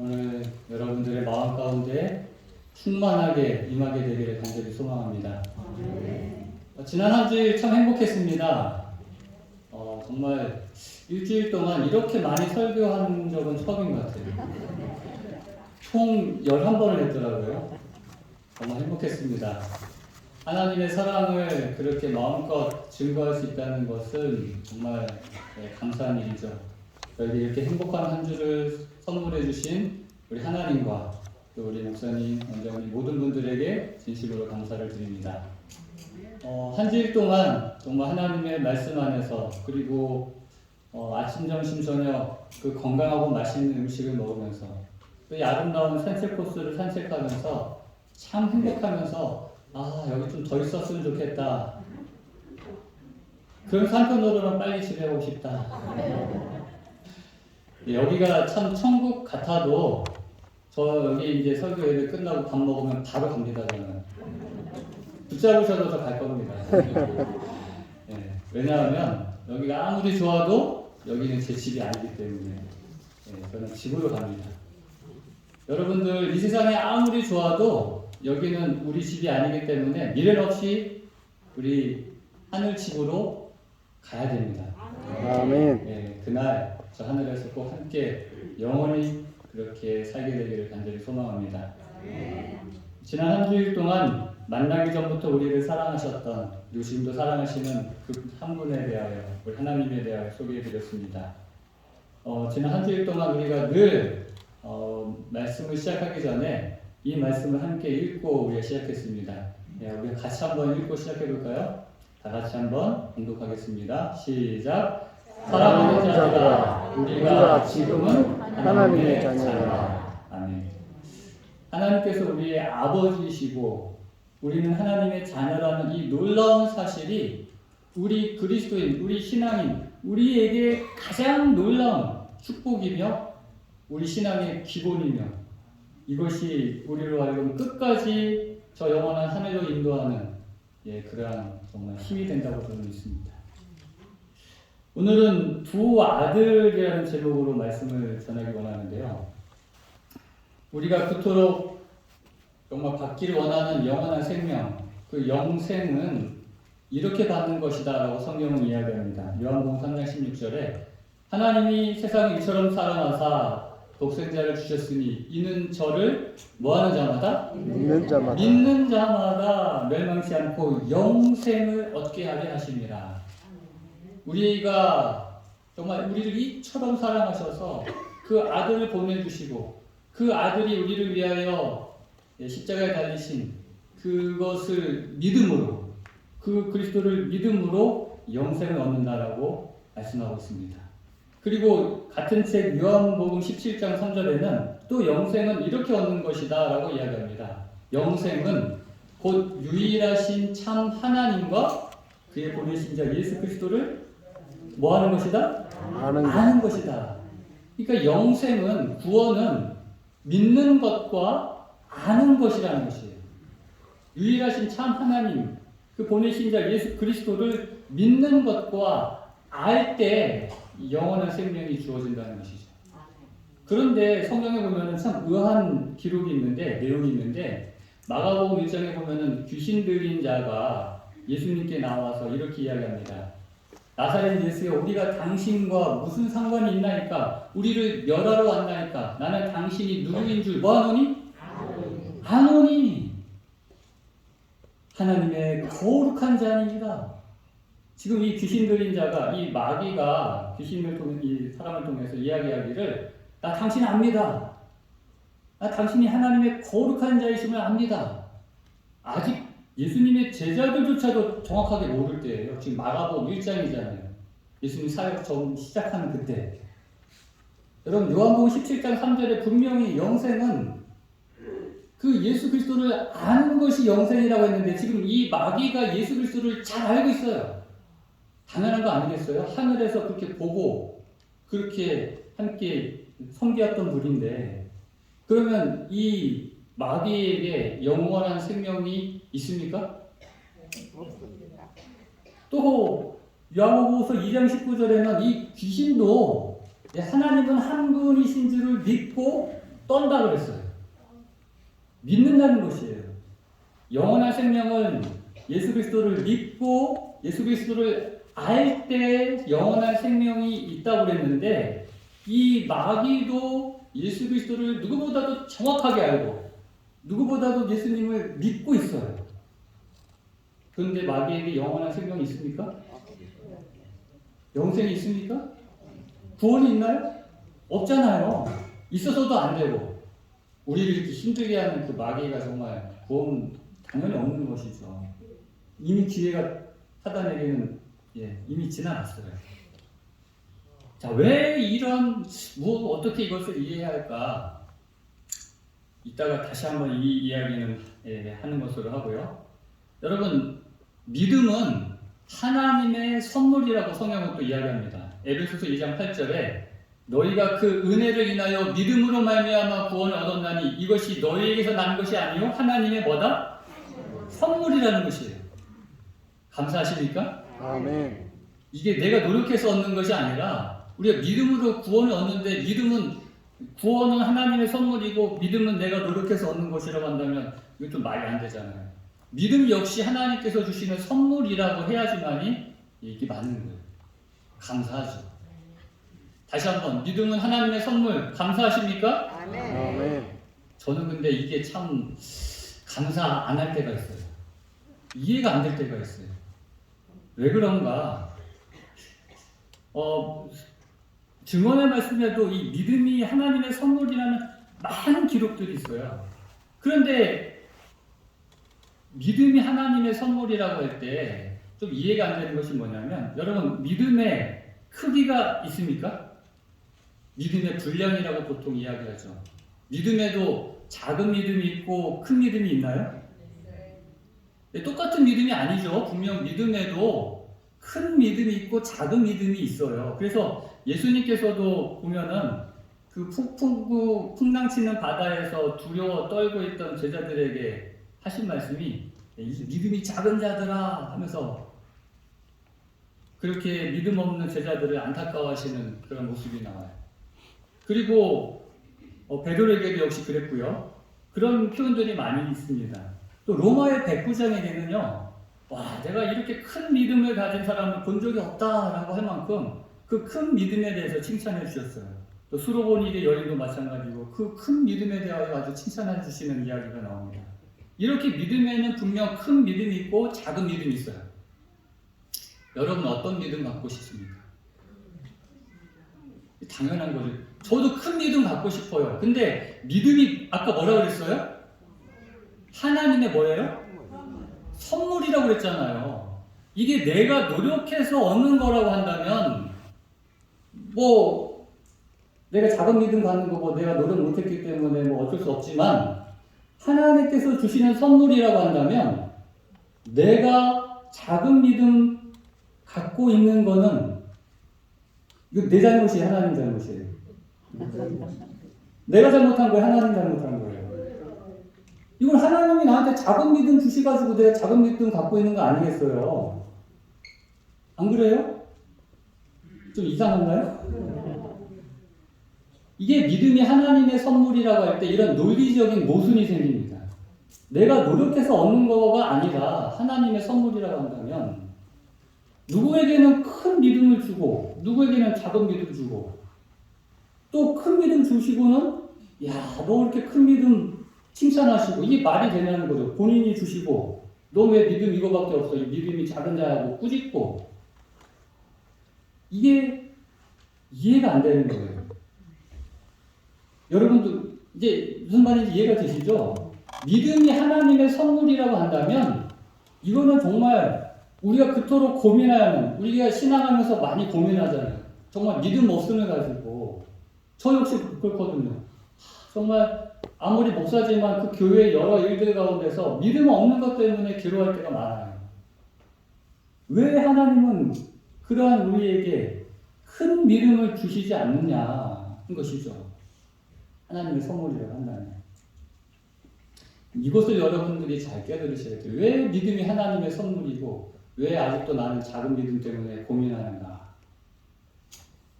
오늘 여러분들의 마음 가운데 충만하게 임하게 되기를 간절히 소망합니다. 지난 한 주일 참 행복했습니다. 정말 일주일 동안 이렇게 많이 설교한 적은 처음인 것 같아요. 총 11번을 했더라고요. 정말 행복했습니다. 하나님의 사랑을 그렇게 마음껏 증거할 수 있다는 것은 정말 감사한 일이죠. 저에게 이렇게 행복한 한 주를 선물해 주신 우리 하나님과 또 우리 목사님, 원장님 모든 분들에게 진심으로 감사를 드립니다. 한 주일 동안 정말 하나님의 말씀 안에서 그리고 아침, 점심, 저녁 그 건강하고 맛있는 음식을 먹으면서 또 이 아름다운 산책 코스를 산책하면서 참 행복하면서 여기 좀 더 있었으면 좋겠다. 그런 한편으로는 빨리 집에 오고 싶다. 여기가 참 천국 같아도 저 여기 이제 설교 예배 끝나고 밥 먹으면 바로 갑니다. 저는 붙잡으셔도 저 갈 겁니다. 왜냐하면 여기가 아무리 좋아도 여기는 제 집이 아니기 때문에 저는 집으로 갑니다. 여러분들 이 세상에 아무리 좋아도 여기는 우리 집이 아니기 때문에 미련 없이 우리 하늘 집으로 가야 됩니다. 아멘. 그날 저 하늘에서 꼭 함께 영원히 그렇게 살게 되기를 간절히 소망합니다. 지난 한 주일 동안 만나기 전부터 우리를 사랑하셨던 요즘도 사랑하시는 그 한 분에 대하여 우리 하나님에 대하여 소개해드렸습니다. 지난 한 주일 동안 우리가 늘 말씀을 시작하기 전에 이 말씀을 함께 읽고 우리가 시작했습니다. 우리가 같이 한번 읽고 시작해볼까요? 다 같이 한번 봉독하겠습니다. 시작. 사랑하는 자들아, 우리가 지금은 하나님의 자녀라. 아멘. 하나님께서 우리의 아버지이시고 우리는 하나님의 자녀라는 이 놀라운 사실이 우리 그리스도인, 우리 신앙인, 우리에게 가장 놀라운 축복이며 우리 신앙의 기본이며 이것이 우리로 하여금 끝까지 저 영원한 하늘로 인도하는 그러한 정말 힘이 된다고 저는 믿습니다. 오늘은 두 아들이라는 제목으로 말씀을 전하기 원하는데요. 우리가 그토록 정말 받기를 원하는 영원한 생명, 그 영생은 이렇게 받는 것이다 라고 성경은 이야기합니다. 요한복음 3장 16절에 하나님이 세상을 이처럼 사랑하사 독생자를 주셨으니 이는 저를 뭐하는 자마다? 믿는 자마다 멸망치 않고 영생을 얻게 하려 하심이라. 우리가 정말 우리를 이처럼 사랑하셔서 그 아들을 보내주시고 그 아들이 우리를 위하여 십자가에 달리신 그것을 믿음으로 그 그리스도를 믿음으로 영생을 얻는다라고 말씀하고 있습니다. 그리고 같은 책 요한복음 17장 3절에는 또 영생은 이렇게 얻는 것이다 라고 이야기합니다. 영생은 곧 유일하신 참 하나님과 그의 보내신 자 예수 그리스도를 뭐 하는 것이다? 아는 것이다. 그러니까 영생은, 구원은 믿는 것과 아는 것이라는 것이에요. 유일하신 참 하나님, 그 보내신 자 예수 그리스도를 믿는 것과 알 때 영원한 생명이 주어진다는 것이죠. 그런데 성경에 보면은 참 의아한 기록이 있는데, 내용이 있는데, 마가복음 1장에 보면은 귀신 들린 자가 예수님께 나와서 이렇게 이야기합니다. 나사렛 예수여, 우리가 당신과 무슨 상관이 있나이까? 우리를 멸하러 왔나이까? 나는 당신이 누구인 줄 뭐하노니? 아노니. 하나님의 거룩한 자입니다. 지금 이 귀신 들린 자가, 이 마귀가 귀신을 통해, 이 사람을 통해서 이야기하기를 나 당신 압니다. 나 당신이 하나님의 거룩한 자이심을 압니다. 아직 예수님의 제자들조차도 정확하게 모를 때예요. 지금 마가복음 1장이잖아요. 예수님 사역 처음 시작하는 그때. 여러분 요한복음 17장 3절에 분명히 영생은 그 예수 그리스도를 아는 것이 영생이라고 했는데 지금 이 마귀가 예수 그리스도를 잘 알고 있어요. 당연한 거 아니겠어요? 하늘에서 그렇게 보고 그렇게 함께 섬기었던 분인데 그러면 이 마귀에게 영원한 생명이 있습니까? 없습니다. 또 요한복음서 2장 19절에는 이 귀신도 하나님은 한 분이신 줄을 믿고 떤다 그랬어요. 믿는다는 것이에요. 영원한 생명은 예수 그리스도를 믿고 예수 그리스도를 알 때 영원한 생명이 있다고 그랬는데 이 마귀도 예수 그리스도를 누구보다도 정확하게 알고 누구보다도 예수님을 믿고 있어요. 그런데 마귀에게 영원한 생명이 있습니까? 영생이 있습니까? 구원이 있나요? 없잖아요. 있어서도 안 되고 우리를 이렇게 힘들게 하는 그 마귀가 정말 구원 당연히 없는 것이죠. 이미 기회가 사단에게는 이미 지나갔어요. 자, 왜 이런 어떻게 이것을 이해해야 할까? 이따가 다시 한번 이 이야기는 하는 것으로 하고요. 여러분, 믿음은 하나님의 선물이라고 성경은 또 이야기합니다. 에베소서 2장 8절에 너희가 그 은혜를 인하여 믿음으로 말미암아 구원을 얻었나니 이것이 너희에게서 난 것이 아니요 하나님의 뭐다? 선물이라는 것이에요. 감사하십니까? 아멘. 이게 내가 노력해서 얻는 것이 아니라 우리가 믿음으로 구원을 얻는데 구원은 하나님의 선물이고 믿음은 내가 노력해서 얻는 것이라고 한다면 이거 좀 말이 안 되잖아요. 믿음 역시 하나님께서 주시는 선물이라고 해야지만이 이게 맞는 거예요. 감사하죠. 다시 한번 믿음은 하나님의 선물 감사하십니까? 아멘. 저는 근데 이게 참 감사 안 할 때가 있어요. 이해가 안 될 때가 있어요. 왜 그런가? 증언의 말씀에도 이 믿음이 하나님의 선물이라는 많은 기록들이 있어요. 그런데 믿음이 하나님의 선물이라고 할 때 좀 이해가 안 되는 것이 뭐냐면 여러분 믿음의 크기가 있습니까? 믿음의 분량이라고 보통 이야기하죠. 믿음에도 작은 믿음이 있고 큰 믿음이 있나요? 네, 똑같은 믿음이 아니죠. 분명 믿음에도 큰 믿음이 있고 작은 믿음이 있어요. 그래서 예수님께서도 보면은 그 풍랑치는 바다에서 두려워 떨고 있던 제자들에게 하신 말씀이 이 믿음이 작은 자들아 하면서 그렇게 믿음 없는 제자들을 안타까워하시는 그런 모습이 나와요. 그리고 베드로에게도 역시 그랬고요. 그런 표현들이 많이 있습니다. 또 로마의 백부장에게는요. 와, 내가 이렇게 큰 믿음을 가진 사람을 본 적이 없다라고 할 만큼 그 큰 믿음에 대해서 칭찬해 주셨어요. 또 수로보니게 여인도 마찬가지고 그 큰 믿음에 대하여 아주 칭찬해 주시는 이야기가 나옵니다. 이렇게 믿음에는 분명 큰 믿음이 있고 작은 믿음이 있어요. 여러분 어떤 믿음 갖고 싶습니까? 당연한 거죠. 저도 큰 믿음 갖고 싶어요. 근데 믿음이 아까 뭐라고 그랬어요? 하나님의 뭐예요? 선물이라고 그랬잖아요. 이게 내가 노력해서 얻는 거라고 한다면 내가 작은 믿음 갖는 거 내가 노력 못했기 때문에 어쩔 수 없지만 하나님께서 주시는 선물이라고 한다면 내가 작은 믿음 갖고 있는 거는 이거 내 잘못이 하나님 잘못이에요. 내가 잘못한 거예요? 하나님 잘못한 거예요? 이건 하나님이 나한테 작은 믿음 주시가지고 내가 작은 믿음 갖고 있는 거 아니겠어요? 안 그래요? 좀 이상한가요? 이게 믿음이 하나님의 선물이라고 할 때 이런 논리적인 모순이 생깁니다. 내가 노력해서 얻는 거가 아니라 하나님의 선물이라고 한다면 누구에게는 큰 믿음을 주고 누구에게는 작은 믿음 주고 또 큰 믿음 주시고는 너 이렇게 큰 믿음 칭찬하시고 이게 말이 되냐는 거죠. 본인이 주시고 너 왜 믿음 이거밖에 없어? 이 믿음이 작은 자하고 꾸짖고 이게 이해가 안 되는 거예요. 여러분도 이제 무슨 말인지 이해가 되시죠? 믿음이 하나님의 선물이라고 한다면 이거는 정말 우리가 그토록 고민하는 우리가 신앙하면서 많이 고민하잖아요. 정말 믿음 없음을 가지고 저 역시 그렇거든요. 정말 아무리 목사지만 그 교회의 여러 일들 가운데서 믿음 없는 것 때문에 괴로워할 때가 많아요. 왜 하나님은 그러한 우리에게 큰 믿음을 주시지 않느냐 하는 것이죠. 하나님의 선물이라고 한다면. 이것을 여러분들이 잘 깨달으셔야 돼요. 왜 믿음이 하나님의 선물이고 왜 아직도 나는 작은 믿음 때문에 고민하는가?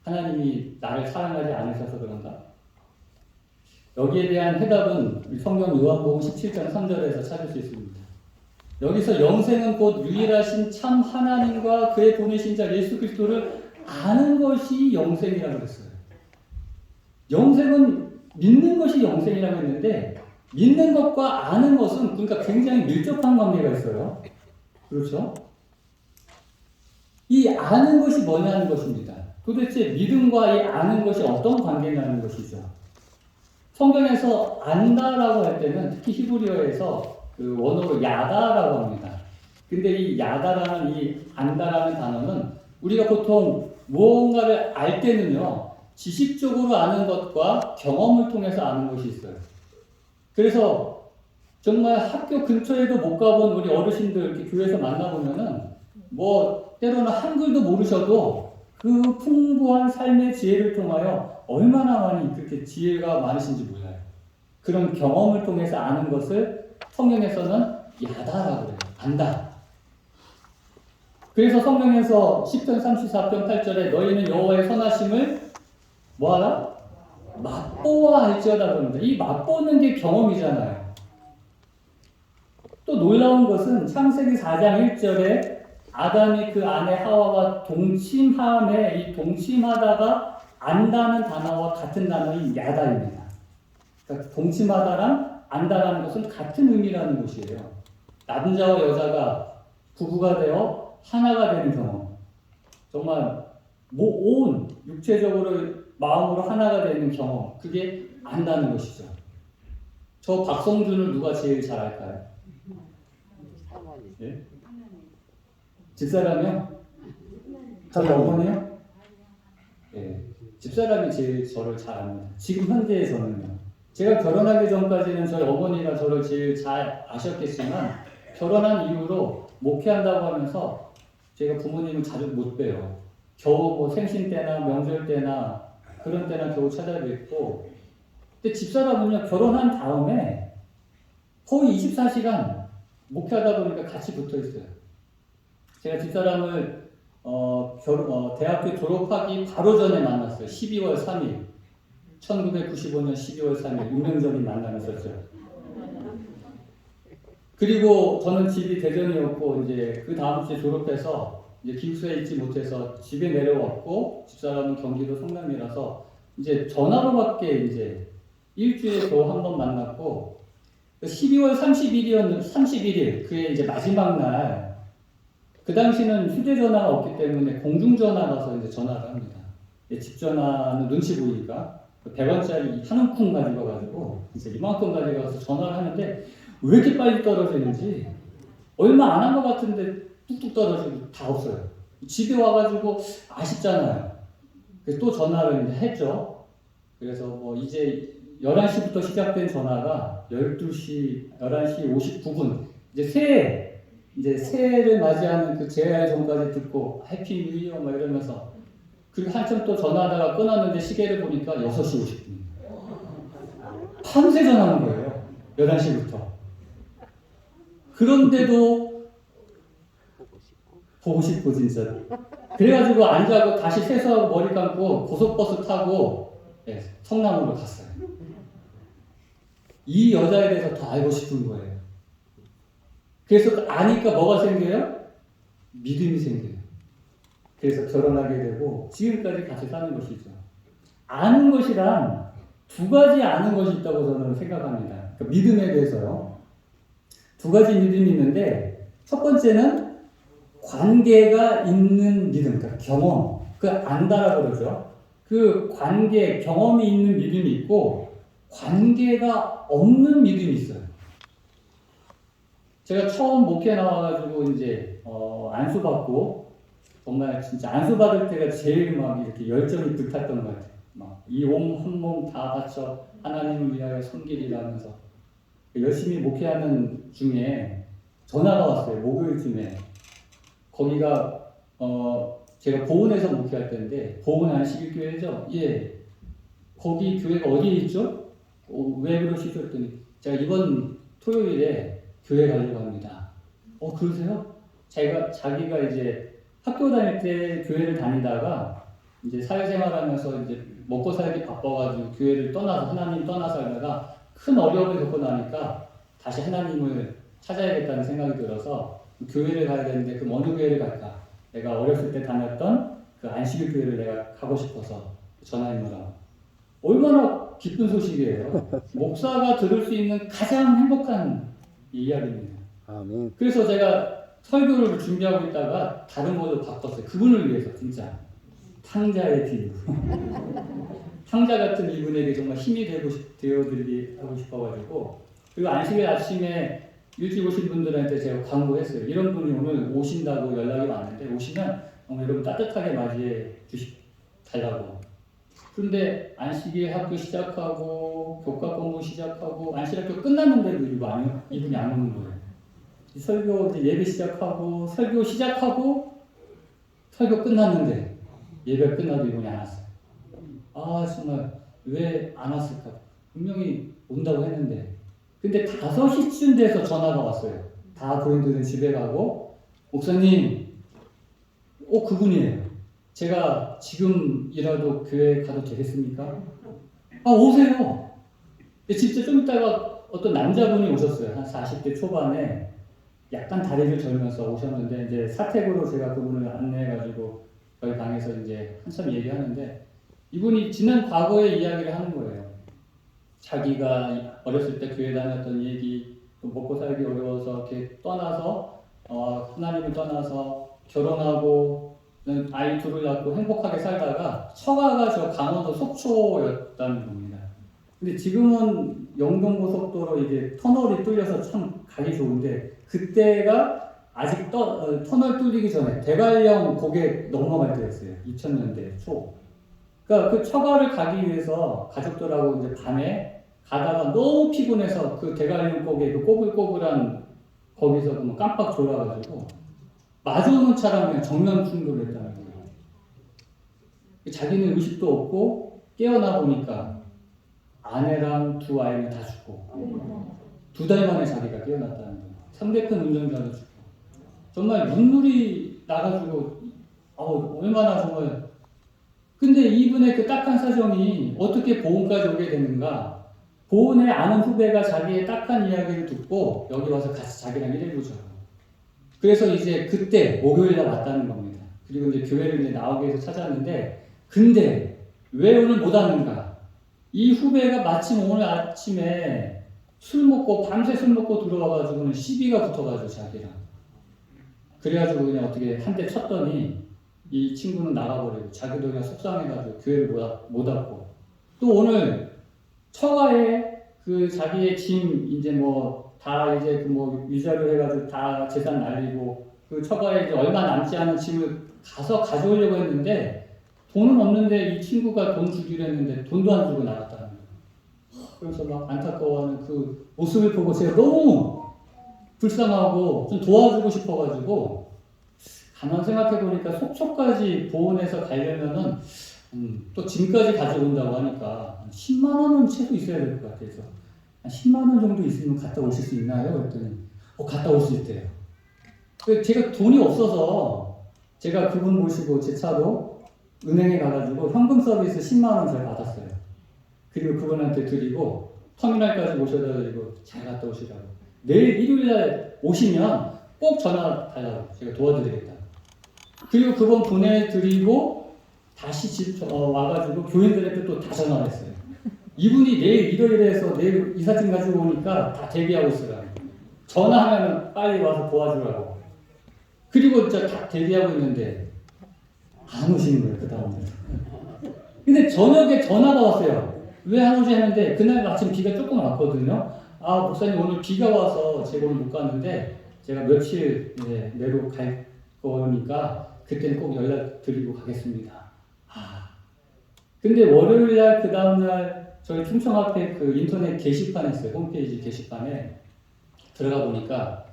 하나님이 나를 사랑하지 않으셔서 그런가? 여기에 대한 해답은 우리 성경 요한복음 17장 3절에서 찾을 수 있습니다. 여기서 영생은 곧 유일하신 참 하나님과 그의 보내신 자 예수 그리스도를 아는 것이 영생이라고 했어요. 영생은 믿는 것이 영생이라고 했는데 믿는 것과 아는 것은 그러니까 굉장히 밀접한 관계가 있어요. 그렇죠? 이 아는 것이 뭐냐는 것입니다. 도대체 믿음과 이 아는 것이 어떤 관계냐는 것이죠. 성경에서 안다라고 할 때는 특히 히브리어에서 그 원어로 야다라고 합니다. 근데 이 야다라는 이 안다라는 단어는 우리가 보통 무언가를 알 때는요, 지식적으로 아는 것과 경험을 통해서 아는 것이 있어요. 그래서 정말 학교 근처에도 못 가본 우리 어르신들 이렇게 교회에서 만나보면은 뭐 때로는 한글도 모르셔도 그 풍부한 삶의 지혜를 통하여 얼마나 많이 그렇게 지혜가 많으신지 몰라요. 그런 경험을 통해서 아는 것을 성경에서는 야다라고 그래요. 안다. 그래서 성경에서 10편 34편 8절에 너희는 여호와의 선하심을 뭐하라? 맛보아 알지어다 그럽니다. 이 맛보는 게 경험이잖아요. 또 놀라운 것은 창세기 4장 1절에 아담이 그 아내 하와와 동침함에 이 동침하다가 안다는 단어와 같은 단어인 야다입니다. 그러니까 동침하다랑 안다라는 것은 같은 의미라는 것이에요. 남자와 여자가 부부가 되어 하나가 되는 경험. 정말 온 육체적으로 마음으로 하나가 되는 경험. 그게 안다는 것이죠. 저 박성준을 누가 제일 잘 알까요? 사모님. 예? 집사람이요? 저희 어머니요? 예. 집사람이 제일 저를 잘 압니다. 지금 현재에서는요. 제가 결혼하기 전까지는 저희 어머니가 저를 제일 잘 아셨겠지만 결혼한 이후로 목회한다고 하면서 제가 부모님을 자주 못 봬요. 겨우 뭐 생신 때나 명절 때나 그런 때나 겨우 찾아뵙고. 근데 집사람은요, 결혼한 다음에 거의 24시간 목회하다 보니까 같이 붙어 있어요. 제가 집사람을 대학교 졸업하기 바로 전에 만났어요. 12월 3일. 1995년 12월 3일 운명적인 만남이 있었죠. 그리고 저는 집이 대전이었고 이제 그 다음 주에 졸업해서 이제 기숙사에 있지 못해서 집에 내려왔고 집사람은 경기도 성남이라서 이제 전화로밖에 이제 일주일에 겨우 한 번 만났고 12월 31일 그의 이제 마지막 날 그 당시는 휴대전화가 없기 때문에 공중전화라서 이제 전화를 합니다. 집 전화는 눈치 보이니까 100원짜리 한 움큼 가지고 가지고 이제 이만큼 가지고 가서 전화를 하는데 왜 이렇게 빨리 떨어지는지 얼마 안 한 것 같은데 뚝뚝 떨어지고 다 없어요. 집에 와가지고 아쉽잖아요. 그래서 또 전화를 이제 했죠. 그래서 뭐 이제 11시부터 시작된 전화가 11시 59분 이제 새해를 맞이하는 그 제야의 전까지 듣고 해피 뉴 이어 막 이러면서 그리고 한참 또 전화하다가 끊었는데 시계를 보니까 6시 50분. 밤새 전화하는 거예요. 11시부터. 그런데도 보고 싶고 진짜. 그래가지고 앉아고 다시 세수하고 머리 감고 고속버스 타고 성남으로 갔어요. 이 여자에 대해서 더 알고 싶은 거예요. 그래서 아니까 뭐가 생겨요? 믿음이 생겨요. 그래서 결혼하게 되고 지금까지 같이 사는 것이죠. 아는 것이란 두 가지 아는 것이 있다고 저는 생각합니다. 그러니까 믿음에 대해서요. 두 가지 믿음이 있는데 첫 번째는 관계가 있는 믿음, 그러니까 경험, 그 안다라고 그러죠. 그 관계, 경험이 있는 믿음이 있고 관계가 없는 믿음이 있어요. 제가 처음 목회 나와가지고 이제 안수받고 정말 진짜 안수받을 때가 제일 막 이렇게 열정이 불탔던 것 같아요. 막 이 몸 한 몸 다 바쳐 하나님을 위하여 섬기리라면서 열심히 목회하는 중에 전화가 왔어요. 목요일쯤에 거기가 제가 보은에서 목회할 때인데 보은 안식일교회죠. 예. 거기 교회가 어디에 있죠? 왜 그러시죠? 했더니 제가 이번 토요일에 교회 가려고 합니다. 그러세요? 자기가 이제 학교 다닐 때 교회를 다니다가 이제 사회생활하면서 이제 먹고 살기 바빠가지고 교회를 떠나서 하나님 떠나 살다가 큰 어려움을 겪고 나니까 다시 하나님을 찾아야겠다는 생각이 들어서 교회를 가야 되는데 그럼 어느 교회를 갈까? 내가 어렸을 때 다녔던 그 안식일 교회를 내가 가고 싶어서 전화했노라. 얼마나 기쁜 소식이에요. 목사가 들을 수 있는 가장 행복한 이야기입니다. 아멘. 그래서 제가 설교를 준비하고 있다가 다른 걸로 바꿨어요. 그분을 위해서 진짜. 탕자의 비유. 탕자 같은 이분에게 정말 힘이 되어드리고 싶어가지고 그리고 안식일 아침에 일찍 오신 분들한테 제가 광고했어요. 이런 분이 오늘 오신다고 연락이 왔는데 오시면 여러분 따뜻하게 맞이해 달라고. 그런데 안식일 학교 시작하고 교과 공부 시작하고 안식일 학교 끝났는데도 이분이 안 오는 거예요. 설교 이제 예배 시작하고 설교 시작하고 설교 끝났는데 예배 끝나도 이분이 안 왔어요. 아 정말 왜 안 왔을까? 분명히 온다고 했는데 근데 5시쯤 돼서 전화가 왔어요. 다 그분들은 집에 가고 목사님 그분이에요. 제가 지금이라도 교회 가도 되겠습니까? 아 오세요. 진짜 좀 있다가 어떤 남자분이 오셨어요. 한 40대 초반에 약간 다리를 절면서 오셨는데 이제 사택으로 제가 그분을 안내해가지고 저희 방에서 이제 한참 얘기하는데 이분이 지난 과거의 이야기를 하는 거예요. 자기가 어렸을 때 교회 다녔던 얘기, 또 먹고 살기 어려워서 이렇게 떠나서 하나님을 떠나서 결혼하고 아이 둘을 낳고 행복하게 살다가 처가가 저 강원도 속초였다는 겁니다. 근데 지금은 영동고속도로 이게 터널이 뚫려서 참 가기 좋은데 그때가 아직 터널 뚫리기 전에 대관령 고개 넘어갈 때였어요. 2000년대 초. 그러니까 그 처가를 가기 위해서 가족들하고 이제 밤에 가다가 너무 피곤해서 그 대관령 고개 그 꼬불꼬불한 거기서 뭐 깜빡 졸아가지고 마주오는 차랑 그냥 정면 충돌을 했다는 거예요. 자기는 의식도 없고 깨어나 보니까 아내랑 2 아이는 다 죽고 2달 만에 자기가 깨어났다는 거예요. 상대편 운전자도 죽고 정말 눈물이 나가지고 얼마나 정말 근데 이분의 그 딱한 사정이 어떻게 보험까지 오게 되는가 보험에 아는 후배가 자기의 딱한 이야기를 듣고 여기 와서 같이 자기랑 일해보자고 그래서 이제 그때 목요일날 왔다는 겁니다. 그리고 이제 교회를 이제 나오기 위해서 찾았는데 근데 왜 오늘 못 왔는가 이 후배가 마침 오늘 아침에 술 먹고 밤새 술 먹고 들어와가지고는 시비가 붙어가지고 자기랑 그래가지고 그냥 어떻게 한 대 쳤더니 이 친구는 나가버리고 자기도 그냥 속상해가지고 교회를 못 왔고 또 오늘 처가에 그 자기의 짐 이제 뭐 다 이제 그 뭐 위자료 해가지고 다 재산 날리고 그 처가에 이제 얼마 남지 않은 짐을 가서 가져오려고 했는데 돈은 없는데 이 친구가 돈 주기로 했는데 돈도 안 주고 나갔다는 거예요. 그래서 막 안타까워하는 그 모습을 보고 제가 너무 불쌍하고 좀 도와주고 싶어가지고 가만 생각해보니까 속초까지 보온해서 가려면은 또 짐까지 가져온다고 하니까 10만 원은 최소 있어야 될 것 같아서 한 10만 원 정도 있으면 갔다 오실 수 있나요? 그랬더니 갔다 올 수 있대요. 제가 돈이 없어서 제가 그분 모시고 제 차로 은행에 가가지고 현금 서비스 10만 원 잘 받았어요. 그리고 그분한테 드리고 터미널까지 모셔다 드리고 잘 갔다 오시라고. 내일 일요일날 오시면 꼭 전화 달라고 제가 도와드리겠다. 그리고 그분 보내드리고 다시 집 와가지고 교인들한테 또 다 전화를 했어요. 이분이 내일 일요일에서 내일 이삿짐 가지고 오니까 다 대기하고 있으라고. 전화하면 빨리 와서 도와주라고. 그리고 진짜 다 대기하고 있는데 안 오시는 거예요. 그 다음날. 근데 저녁에 전화가 왔어요. 왜 안 오지 했는데 그날 마침 비가 조금 왔거든요. 목사님 오늘 비가 와서 제가 오늘 못 갔는데 제가 며칠 내로 갈 거니까 그때는 꼭 연락 드리고 가겠습니다. 근데 월요일날 그 다음날 저희 충청 앞에 그 인터넷 게시판에 있어요. 홈페이지 게시판에 들어가 보니까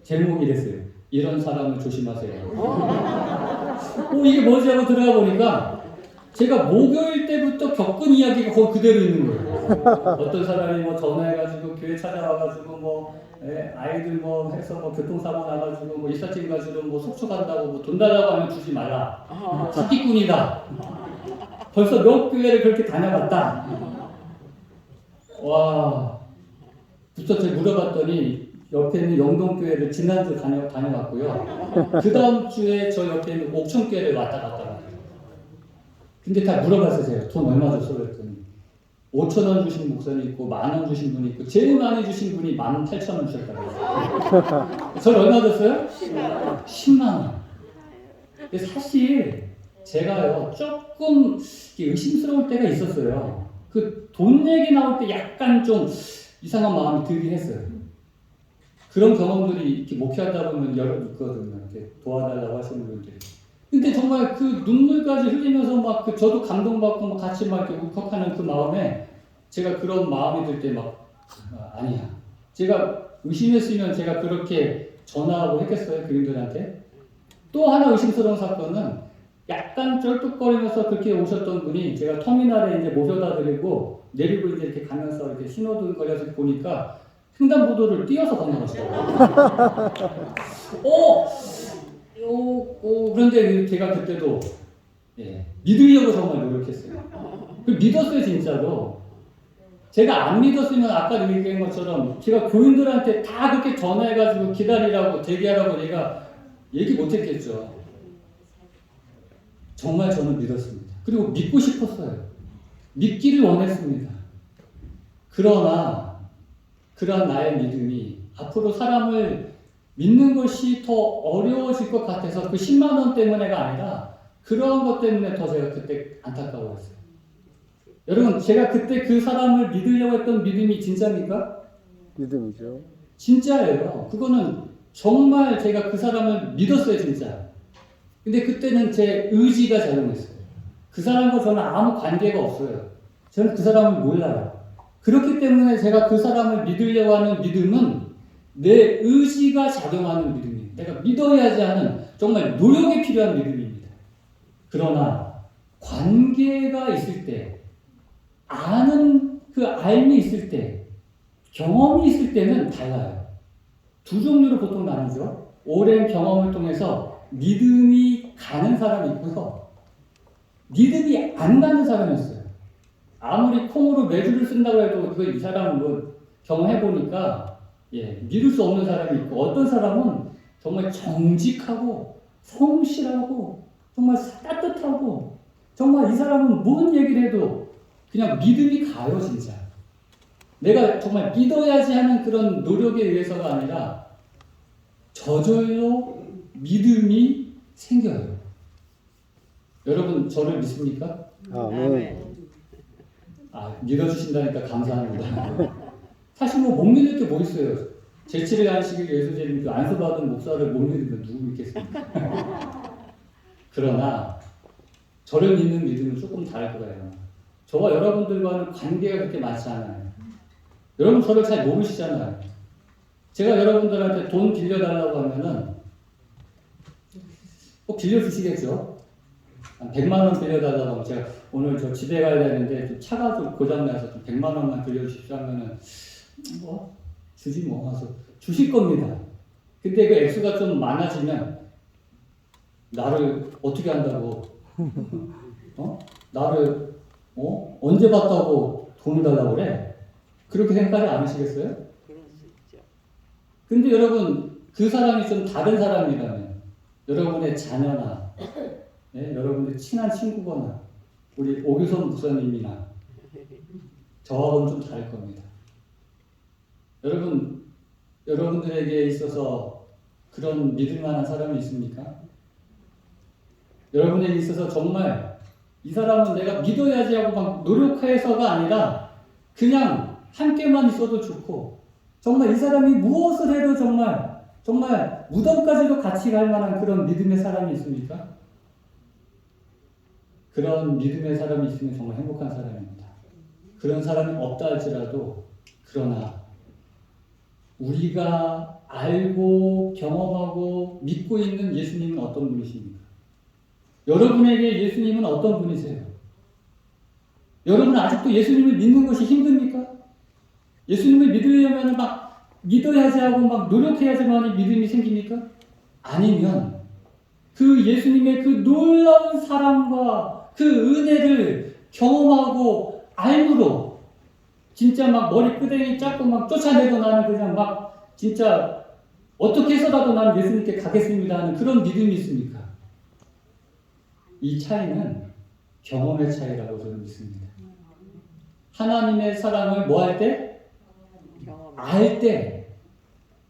제목이 이랬어요. 이런 사람을 조심하세요. 이게 뭐지 하고 들어가 보니까 제가 목요일 때부터 겪은 이야기가 거기 그대로 있는 거예요. 어떤 사람이 뭐 전화해가지고 교회 찾아와가지고 뭐 아이들 뭐 해서 뭐 교통사고 나가지고 뭐 이삿짐 가지고 뭐 속초 간다고 뭐 돈 달라고 하면 주지 말라. 사기꾼이다. 벌써 몇 교회를 그렇게 다녀봤다. 와, 부터 제가 물어봤더니 옆에 있는 영동교회를 지난주 다녀갔고요. 그 다음 주에 저 옆에 있는 옥천교회를 왔다 갔다 왔어요. 근데 다 물어봤어요. 제가 돈 얼마 줬어? 그랬더니 5,000원 주신 목사님 있고 10,000원 주신 분이 있고 제일 많이 주신 분이 18,000원 주셨다고 했어요. 저를 얼마 줬어요? 10만 원. 근데 사실 제가요 조금 의심스러울 때가 있었어요. 그 돈 얘기 나올 때 약간 좀 이상한 마음이 들긴 했어요. 그런 경험들이 이렇게 목회하다 보면 여러 있거든요. 이렇게 도와달라고 하시는 분들이. 근데 정말 그 눈물까지 흘리면서 막 그 저도 감동받고 막 같이 막 이렇게 울컥하는 그 마음에 제가 그런 마음이 들 때 막 아니야. 제가 의심했으면 제가 그렇게 전화하고 했겠어요 그림들한테. 또 하나 의심스러운 사건은 약간 쩔뚝거리면서 그렇게 오셨던 분이 제가 터미널에 이제 모셔다 드리고 내리고 이제 이렇게 가면서 이렇게 신호등 걸려서 보니까 횡단보도를 뛰어서 건너가시더라고요. 그런데 제가 그때도 믿으려고 정말 노력했어요. 믿었어요 진짜로. 제가 안 믿었으면 아까 얘기한 것처럼 제가 교인들한테 다 그렇게 전화해가지고 기다리라고 대기하라고 내가 얘기 못했겠죠. 정말 저는 믿었습니다. 그리고 믿고 싶었어요. 믿기를 원했습니다. 그러나 그런 나의 믿음이 앞으로 사람을 믿는 것이 더 어려워질 것 같아서 그 10만 원 때문에가 아니라 그러한 것 때문에 더 제가 그때 안타까워했어요. 여러분 제가 그때 그 사람을 믿으려고 했던 믿음이 진짜입니까? 믿음이죠. 진짜예요. 그거는 정말 제가 그 사람을 믿었어요 진짜. 근데 그때는 제 의지가 작용했어요. 그 사람과 저는 아무 관계가 없어요. 저는 그 사람을 몰라요. 그렇기 때문에 제가 그 사람을 믿으려고 하는 믿음은 내 의지가 작용하는 믿음이에요. 내가 믿어야지 하는 정말 노력이 필요한 믿음입니다. 그러나 관계가 있을 때, 아는 그 알미 있을 때, 경험이 있을 때는 달라요. 두 종류로 보통 나누죠. 오랜 경험을 통해서 믿음이 가는 사람이 있고요. 믿음이 안 가는 사람이 있어요. 아무리 콩으로 매주를 쓴다고 해도 그 이 사람은 뭐 경험해보니까 믿을 수 없는 사람이 있고 어떤 사람은 정말 정직하고 성실하고 정말 따뜻하고 정말 이 사람은 뭔 얘기를 해도 그냥 믿음이 가요 진짜. 내가 정말 믿어야지 하는 그런 노력에 의해서가 아니라 저절로 믿음이 생겨요. 여러분 저를 믿습니까? 아멘. 믿어주신다니까 감사합니다. 사실 뭐 못 믿을 게 뭐 있어요. 제7일 안식일 예수제님 그 안수받은 목사를 못 믿으면 누구 믿겠습니까? 그러나 저를 믿는 믿음은 조금 다를 거예요. 저와 여러분들과는 관계가 그렇게 많지 않아요. 여러분 저를 잘 모르시잖아요. 제가 여러분들한테 돈 빌려달라고 하면은 꼭 빌려주시겠죠? 한 100만 원 빌려달라고 하면 제가 오늘 저 집에 가야 되는데 좀 차가 좀 고장나서 좀 100만 원만 빌려주십시오 하면은 뭐 주지 뭐 하서 주실 겁니다. 근데 그 액수가 좀 많아지면 나를 어떻게 한다고 나를 언제 봤다고 돈을 달라고 그래? 그렇게 생각하지 않으시겠어요? 그럴 수 있죠. 근데 여러분 그 사람이 좀 다른 사람이라면 여러분의 자녀나 여러분의 친한 친구거나 우리 오규선 목사님이나 저하고는 좀 다를 겁니다. 여러분들에게 있어서 그런 믿을 만한 사람이 있습니까? 여러분에게 있어서 정말 이 사람은 내가 믿어야지 하고 막 노력해서가 아니라 그냥 함께만 있어도 좋고 정말 이 사람이 무엇을 해도 정말 무덤까지도 같이 갈 만한 그런 믿음의 사람이 있습니까? 그런 믿음의 사람이 있으면 정말 행복한 사람입니다. 그런 사람이 없다 할지라도 그러나 우리가 알고 경험하고 믿고 있는 예수님은 어떤 분이십니까? 여러분에게 예수님은 어떤 분이세요? 여러분 아직도 예수님을 믿는 것이 힘듭니까? 예수님을 믿으려면 막 믿어야지 하고 막 노력해야지만 믿음이 생깁니까? 아니면 그 예수님의 그 놀라운 사랑과 그 은혜를 경험하고 알므로 진짜 막 머리 끄댕이 잡고 막 쫓아내도 나는 그냥 막 진짜 어떻게 해서라도 나는 예수님께 가겠습니다 하는 그런 믿음이 있습니까? 이 차이는 경험의 차이라고 저는 믿습니다. 하나님의 사랑을 뭐 할 때? 알 때.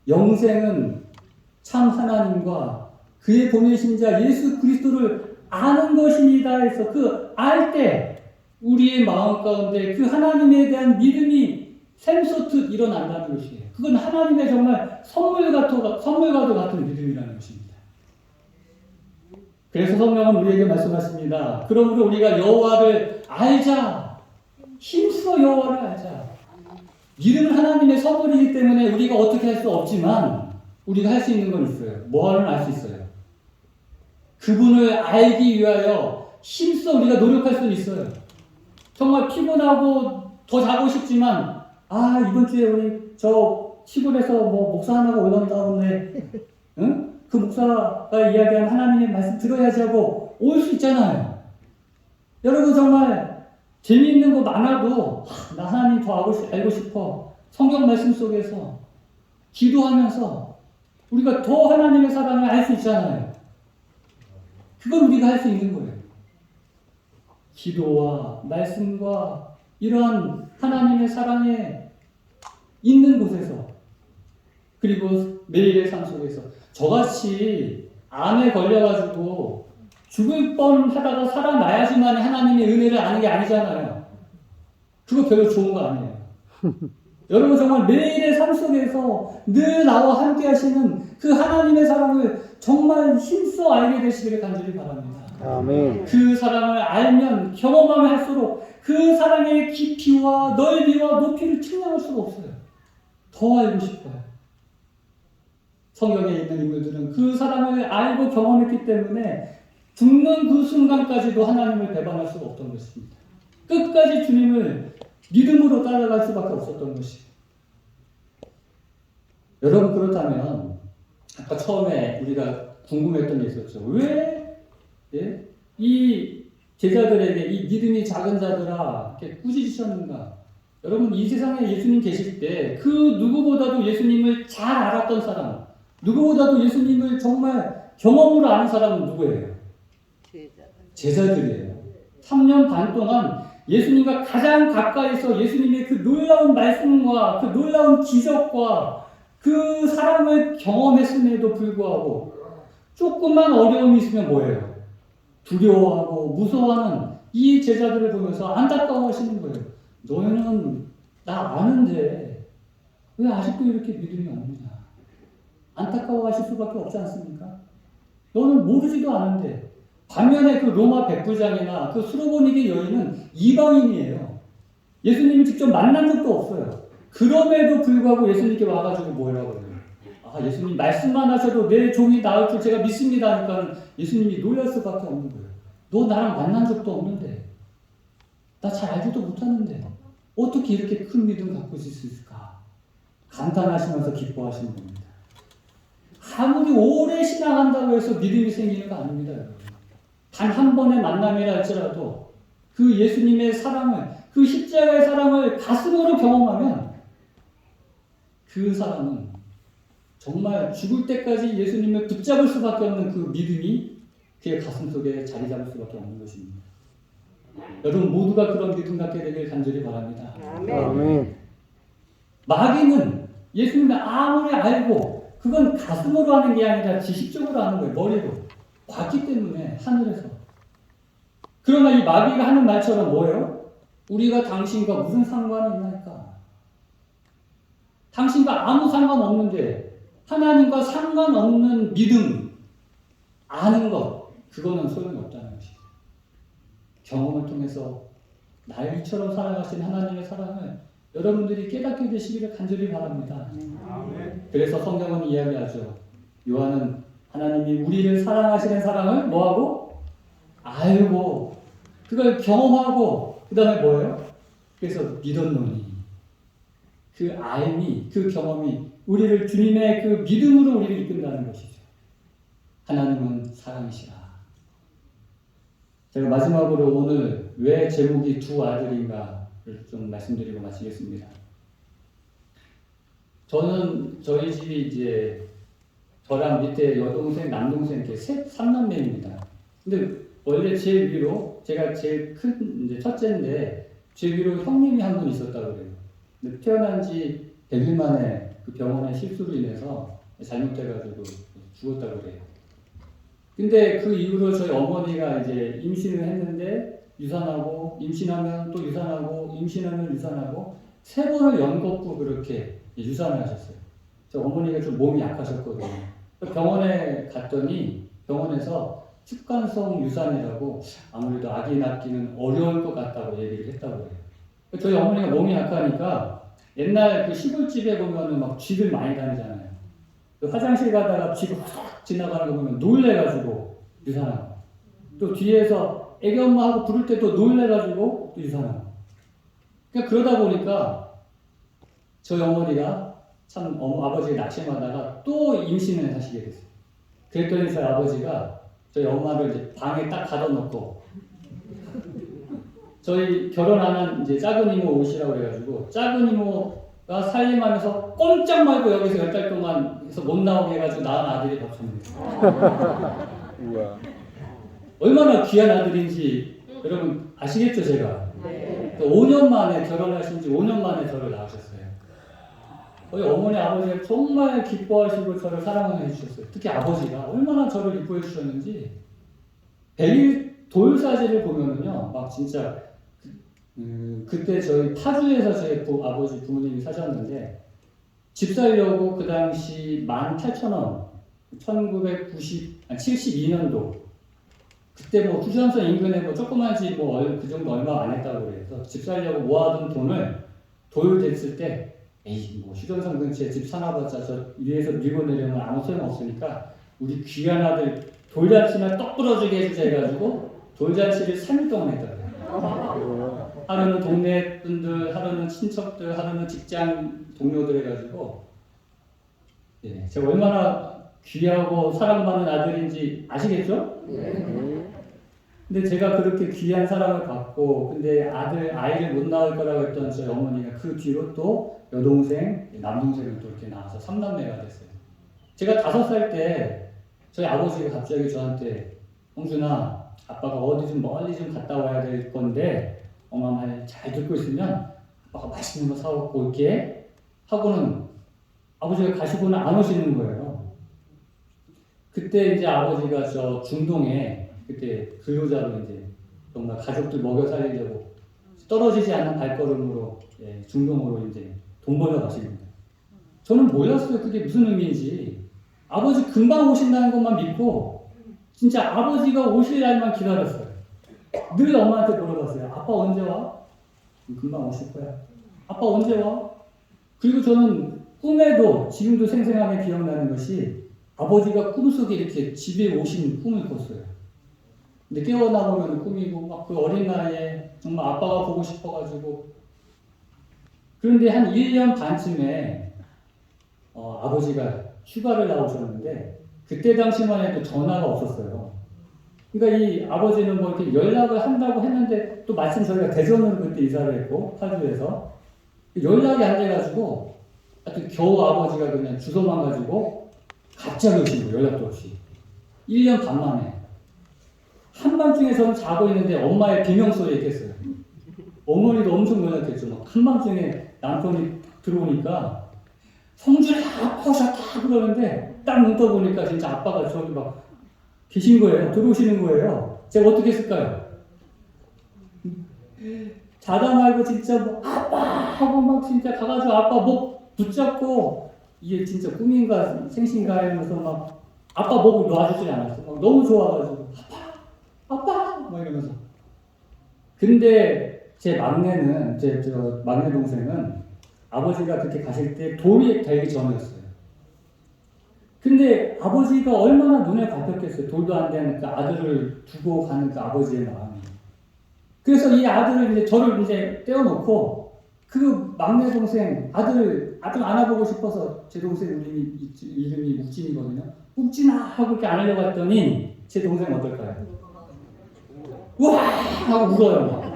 영생은 참 하나님과 그의 보내신 자 예수 그리스도를 아는 것입니다 해서 그 알 때 우리의 마음 가운데 그 하나님에 대한 믿음이 샘솟듯 일어난다는 것이에요. 그건 하나님의 정말 선물과도 같은 믿음이라는 것입니다. 그래서 성령은 우리에게 말씀하십니다. 그러므로 우리가 여호와를 알자. 힘써 여호와를 알자. 믿음은 하나님의 선물이기 때문에 우리가 어떻게 할 수 없지만 우리가 할 수 있는 건 있어요. 뭐를 알 수 있어요? 그분을 알기 위하여 힘써 우리가 노력할 수는 있어요. 정말 피곤하고 더 자고 싶지만 이번 주에 우리 저 시골에서 뭐 목사 하나가 올라온다는데 응? 그 목사가 이야기한 하나님의 말씀 들어야지 하고 올 수 있잖아요. 여러분 정말 재미있는 거 많아도 나 하나님 더 알고 싶어. 성경 말씀 속에서 기도하면서 우리가 더 하나님의 사랑을 알 수 있잖아요. 그건 우리가 할 수 있는 거예요. 기도와 말씀과 이러한 하나님의 사랑에 있는 곳에서 그리고 매일의 삶 속에서 저같이 암에 걸려가지고 죽을 뻔하다가 살아나야지만 하나님의 은혜를 아는 게 아니잖아요. 그거 별로 좋은 거 아니에요. 여러분 정말 매일의 삶 속에서 늘 나와 함께 하시는 그 하나님의 사랑을 정말 힘써 알게 되시기를 간절히 바랍니다. 아멘. 그 사랑을 알면 경험하면 할수록 그 사랑의 깊이와 넓이와 높이를 측량할 수가 없어요. 더 알고 싶어요. 성경에 있는 인물들은 그 사랑을 알고 경험했기 때문에 죽는 그 순간까지도 하나님을 배반할 수가 없던 것입니다. 끝까지 주님을 믿음으로 따라갈 수밖에 없었던 것이에요. 여러분 그렇다면 아까 처음에 우리가 궁금했던 게 있었죠. 왜 이 제자들에게 이 믿음이 작은 자들아 이렇게 꾸짖으셨는가? 여러분 이 세상에 예수님 계실 때 그 누구보다도 예수님을 잘 알았던 사람, 누구보다도 예수님을 정말 경험으로 아는 사람은 누구예요? 제자들이에요. 3년 반 동안 예수님과 가장 가까이서 예수님의 그 놀라운 말씀과 그 놀라운 기적과 그 사랑을 경험했음에도 불구하고 조금만 어려움이 있으면 뭐예요? 두려워하고 무서워하는 이 제자들을 보면서 안타까워하시는 거예요. 너희는 나 아는데 왜 아직도 이렇게 믿음이 없느냐? 안타까워하실 수밖에 없지 않습니까? 너는 모르지도 않은데 반면에 그 로마 백부장이나 그 수로보니게 여인은 이방인이에요. 예수님을 직접 만난 적도 없어요. 그럼에도 불구하고 예수님께 와가지고 뭐라고 해요? 예수님 말씀만 하셔도 내 종이 나을 줄 제가 믿습니다 하니까 예수님이 놀랄 수밖에 없는 거예요. 너 나랑 만난 적도 없는데 나 잘 알지도 못하는데 어떻게 이렇게 큰 믿음 갖고 있을 수 있을까? 감탄하시면서 기뻐하시는 겁니다. 아무리 오래 신앙한다고 해서 믿음이 생기는 거 아닙니다. 여러분. 단 한 번의 만남이라 할지라도 그 예수님의 사랑을 그 십자가의 사랑을 가슴으로 경험하면 그 사람은 정말 죽을 때까지 예수님을 붙잡을 수밖에 없는 그 믿음이 그의 가슴 속에 자리 잡을 수밖에 없는 것입니다. 여러분 모두가 그런 믿음 갖게 되길 간절히 바랍니다. 아멘. 마귀는 예수님을 아무리 알고 그건 가슴으로 하는 게 아니라 지식적으로 하는 거예요. 머리로. 봤기 때문에 하늘에서. 그러나 이 마귀가 하는 말처럼 뭐예요? 우리가 당신과 무슨 상관이 있나니까? 당신과 아무 상관없는데 하나님과 상관없는 믿음, 아는 것, 그거는 소용이 없다는 것이죠. 경험을 통해서 나일처럼 살아가신 하나님의 사랑을 여러분들이 깨닫게 되시기를 간절히 바랍니다. 그래서 성경은 이야기하죠. 요한은 하나님이 우리를 사랑하시는 사랑을 뭐하고? 알고 그걸 경험하고 그 다음에 뭐예요? 그래서 믿었노니 그 알미, 그 경험이 우리를 주님의 그 믿음으로 우리를 이끈다는 것이죠. 하나님은 사랑이시라. 제가 마지막으로 오늘 왜 제목이 두 아들인가를 좀 말씀드리고 마치겠습니다. 저는 저희 집이 이제 저랑 밑에 여동생, 남동생 이렇게 삼남매입니다. 근데 원래 제일 위로 제가 제일 큰 이제 첫째인데 제 위로 형님이 한 분 있었다고 그래요. 근데 태어난 지 100일 만에 그 병원의 실수로 인해서 잘못돼가지고 죽었다고 그래요. 근데 그 이후로 저희 어머니가 이제 임신을 했는데 유산하고 임신하면 또 유산하고 임신하면 유산하고 3번을 연거푸 그렇게 유산을 하셨어요. 저 어머니가 좀 몸이 약하셨거든요. 병원에 갔더니 병원에서 습관성 유산이라고 아무래도 아기 낳기는 어려울 것 같다고 얘기를 했다고 해요. 저희 어머니가 몸이 약하니까 옛날 그 시골집에 보면은 막 쥐들 많이 다니잖아요. 화장실 가다가 쥐가 훅 지나가는 거 보면 놀래가지고 유산하고 또 뒤에서 애기 엄마하고 부를 때 또 놀래가지고 또 유산하고 그러니까 그러다 보니까 저희 어머니가 참 아버지가 낙심하다가 또 임신을 하시게 됐어요. 그랬더니 저희 아버지가 저희 엄마를 이제 방에 딱 가둬놓고 저희 결혼 안 한 이제 작은 이모 오시라고 그래가지고 작은 이모가 살림하면서 꼼짝 말고 여기서 10달 동안 해서 못 나오게 해가지고 낳은 아들이 박수입니다. 우와. 얼마나 귀한 아들인지 여러분 아시겠죠 제가? 네. 5년 만에 결혼하신 지 5년 만에 저를 낳으셨어요. 저희 어머니 아버지가 정말 기뻐하시고 저를 사랑해 주셨어요. 특히 아버지가 얼마나 저를 이뻐해 주셨는지 100일 돌사진을 보면은요 막 진짜 그때 저희 파주에서 저희 아버지 부모님이 사셨는데 집 살려고 그 당시 18,000원 1972년도 그때 뭐 휴전선 인근에 뭐 조그만 집 뭐 그 정도 얼마 안 했다고 그래서 집 살려고 모아둔 돈을 돌 됐을 때 에이 뭐 휴전선 근처에 집 사놔봤자 저 위에서 밀고 내려면 아무 소용 없으니까 우리 귀한 아들 돌잔치나 떡 부러지게 해주자 해가지고 돌잔치를 3일 동안 했다고요. 하루는 동네 분들, 하루는 친척들, 하루는 직장 동료들 해가지고 예, 제가 얼마나 귀하고 사랑받는 아들인지 아시겠죠? 근데 제가 그렇게 귀한 사랑을 받고 근데 아이를 못 낳을 거라고 했던 저희 어머니가 그 뒤로 또 여동생, 남동생을 또 이렇게 낳아서 3남매가 됐어요. 제가 5살 때 저희 아버지가 갑자기 저한테 홍준아 아빠가 어디 좀 멀리 좀 갔다 와야 될 건데 엄마 말 잘 듣고 있으면 아빠가 맛있는 거 사갖고 올게 하고는 아버지가 가시고는 안 오시는 거예요. 그때 이제 아버지가 저 중동에 그때 근로자로 이제 정말 가족들 먹여 살리려고 떨어지지 않는 발걸음으로 예, 중동으로 이제 돈 벌러 가십니다. 저는 몰랐어요. 그게 무슨 의미인지. 아버지 금방 오신다는 것만 믿고 진짜 아버지가 오실 날만 기다렸어요. 늘 엄마한테 물어봤어요. 아빠 언제 와? 금방 오실 거야. 아빠 언제 와? 그리고 저는 꿈에도 지금도 생생하게 기억나는 것이 아버지가 꿈속에 이렇게 집에 오신 꿈을 꿨어요. 근데 깨어나 보면 꿈이고 막 그 어린 나이에 정말 아빠가 보고 싶어가지고 그런데 한 1년 반쯤에 아버지가 휴가를 나오셨는데 그때 당시만 해도 전화가 없었어요. 그러니까 이 아버지는 뭐 이렇게 연락을 한다고 했는데 또 마침 저희가 대전으로 그때 이사를 했고 파주에서 연락이 안 돼가지고 하여튼 겨우 아버지가 그냥 주소만 가지고 갑자기 오신 거예요. 연락도 없이 1년 반 만에 한밤중에 저는 자고 있는데 엄마의 비명소리에 깼어요. 어머니도 엄청 놀랐겠죠. 막 한밤중에 남편이 들어오니까 성준이 아파서 딱 그러는데 딱 눈 떠보니까 진짜 아빠가 저기 막 계신 거예요. 들어오시는 거예요. 제가 어떻게 했을까요? 자다 말고 진짜 뭐 아빠 하고 막 진짜 가가지고 아빠 목 붙잡고 이게 진짜 꿈인가 생신가 이러면서 막 아빠 목을 놔주지 않았어. 막 너무 좋아가지고 아빠 막 이러면서. 근데 제 막내는 저 막내 동생은 아버지가 그렇게 가실 때 돌이 되기 전이었어요. 근데 아버지가 얼마나 눈에 밟혔겠어요. 돌도 안 되니까 아들을 두고 가는 그 아버지의 마음이. 그래서 이 아들을 이제 저를 이제 떼어놓고 그 막내 동생 아들 안아보고 싶어서 제 동생 이름이 욱진이거든요. 욱진아 하고 이렇게 안으려고 했더니 제 동생 어떨까요? 와 하고 울어요. 막.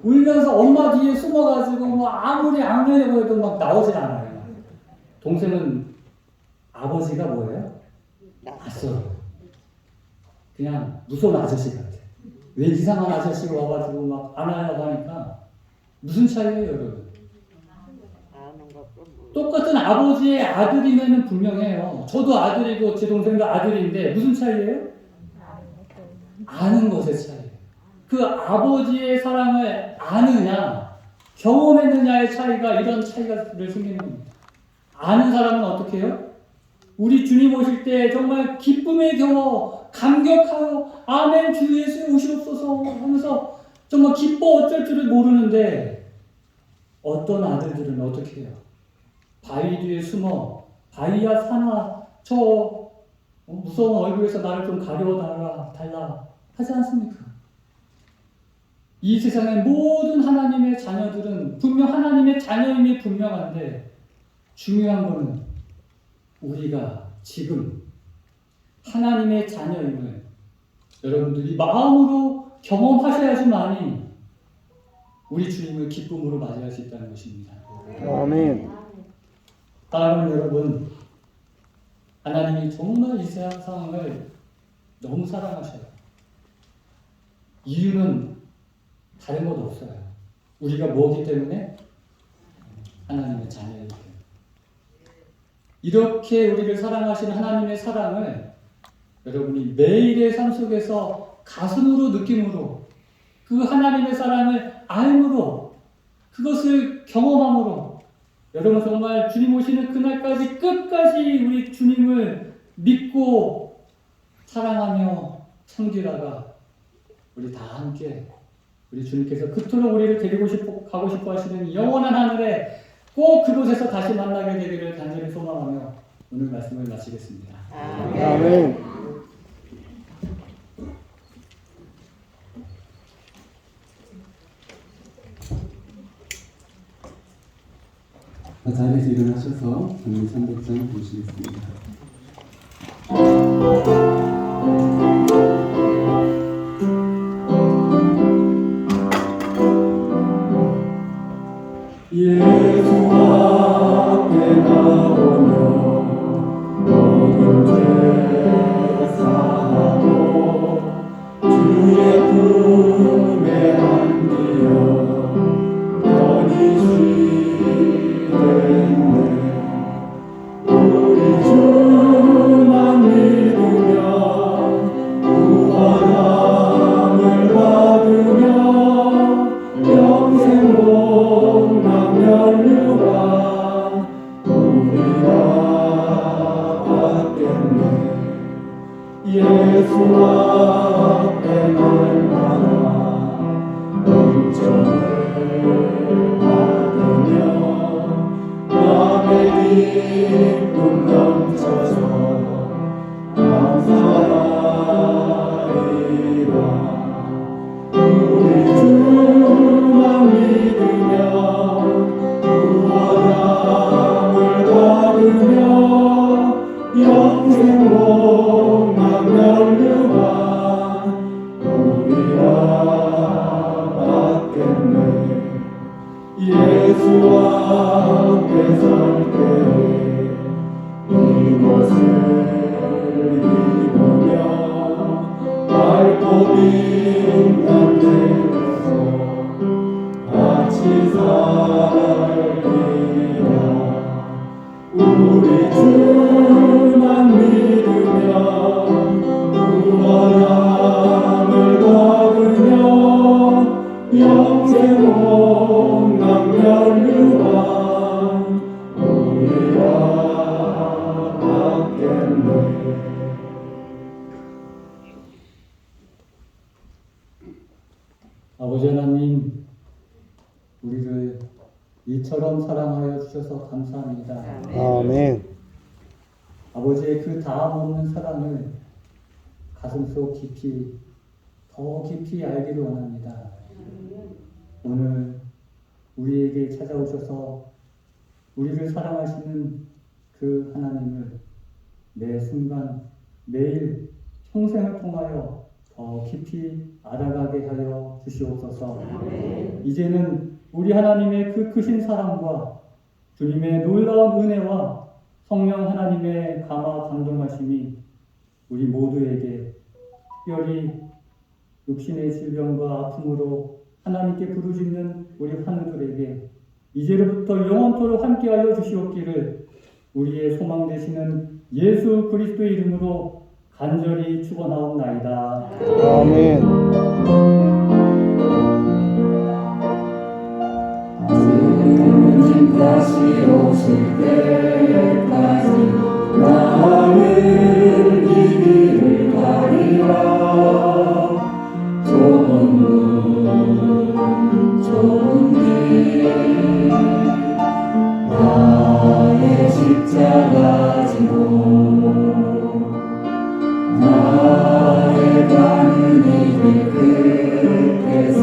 울면서 엄마 뒤에 숨어가지고 뭐 아무리 안 내려고 해도 막 나오질 않아요. 동생은 아버지가 뭐예요? 낯설어. 그냥 무서운 아저씨 같아. 왜 이상한 아저씨가 와가지고 막 안하려고 하니까 무슨 차이예요, 여러분? 아는 것도 모르고. 똑같은 아버지의 아들이면 분명해요. 저도 아들이고 제 동생도 아들인데 무슨 차이예요? 아는 것의 차이예요. 그 아버지의 사랑을 아느냐, 경험했느냐의 차이가 이런 차이가 생기는 겁니다. 아는 사람은 어떻게 해요? 우리 주님 오실 때 정말 기쁨의 경험, 감격하여 아멘 주 예수 오시옵소서 하면서 정말 기뻐 어쩔 줄을 모르는데 어떤 아들들은 어떻게 해요? 바위 뒤에 숨어 바위야 사나 저 무서운 얼굴에서 나를 좀 가려달라 하지 않습니까? 이 세상의 모든 하나님의 자녀들은 분명 하나님의 자녀임이 분명한데 중요한 거는 우리가 지금 하나님의 자녀임을 여러분들이 마음으로 경험하셔야지만이 우리 주님을 기쁨으로 맞이할 수 있다는 것입니다. 아멘. 사랑하는 여러분, 하나님이 정말 이 세상을 너무 사랑하셔요. 이유는 다른 것 없어요. 우리가 뭐기 때문에? 하나님의 자녀이기 때문에. 이렇게 우리를 사랑하시는 하나님의 사랑을 여러분이 매일의 삶 속에서 가슴으로 느낌으로 그 하나님의 사랑을 알므로 그것을 경험함으로 여러분 정말 주님 오시는 그날까지 끝까지 우리 주님을 믿고 사랑하며 섬기다가 우리 다 함께 우리 주님께서 그토록 우리를 데리고 가고 싶어 하시는 영원한 하늘에 꼭 그곳에서 다시 만나게 되기를 간절히 소망하며 오늘 말씀을 마치겠습니다. 아멘. 자리에서 일어나셔서 장례 300장 보시겠습니다. 예수 앞에 나오며 모든 죄 사하고 주의 품에 안기어 편히 쉬겠네. 우리 주만 믿으며 구원함을 받으며 영생 복락 면류관 우리가 받겠네. 예수 앞에 날마다 은총을 받으며 남의 기쁨 넘쳐서 감사하리라. 우리 주만 믿으며 구원함을 받으며 영생 복락 면류관 우리가 받겠네. 예수 앞에 설 때에 이곳을 입으며 밝고 빛난 데서 같이 살리라. 우리 주만 믿으며 구원함을 받으며 영생 복락 면류관 우리가 받겠네. 아버지 하나님, 우리를 이처럼 사랑하여 주셔서 감사합니다. 아멘. 아버지의 그 다함 없는 사랑을 가슴속 깊이 더 깊이 알기를 원합니다. 오늘 우리에게 찾아오셔서 우리를 사랑하시는 그 하나님을 매 순간 매일 평생을 통하여 더 더 깊이 알아가게 하여 주시옵소서. 이제는 우리 하나님의 그 크신 사랑과 주님의 놀라운 은혜와 성령 하나님의 감화 감동하심이 우리 모두에게, 특별히 육신의 질병과 아픔으로 하나님께 부르짖는 우리 환우들에게 이제로부터 영원토록 함께하여 주시옵기를 우리의 소망 되시는 예수 그리스도의 이름으로 간절히 축원하옵나이다. 아멘. 주님 다시 오실 때까지 나는 이 길을 가리라. 좁은 문 좁은 길 나의 십자가 지고 나의 가는 이 길 끝에서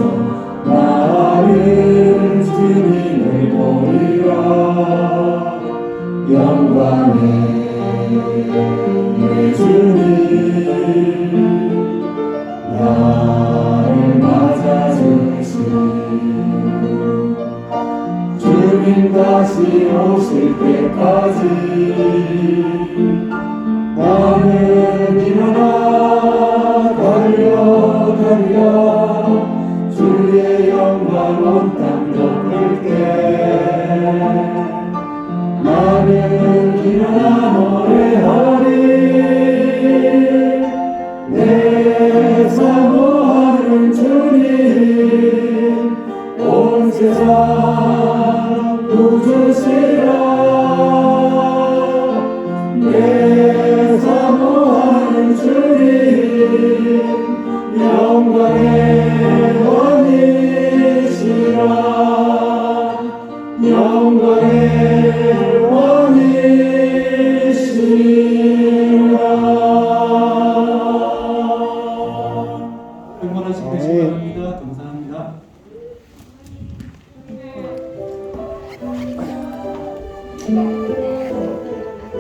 나는 주님을 보리라. 영광의 내 주님 나를 맞아주시니 주님 다시 오실 때까지 나는 일어나 달려 주의 영광 온 땅 덮을게. 나는 일어나 노래하리. 내 사모하는 주님 온 세상 구주시라. 내 사모하는 주님 영광의 왕이시라. 영광의 왕이시라. 응원하시기 되시기 바랍니다. 감사합니다.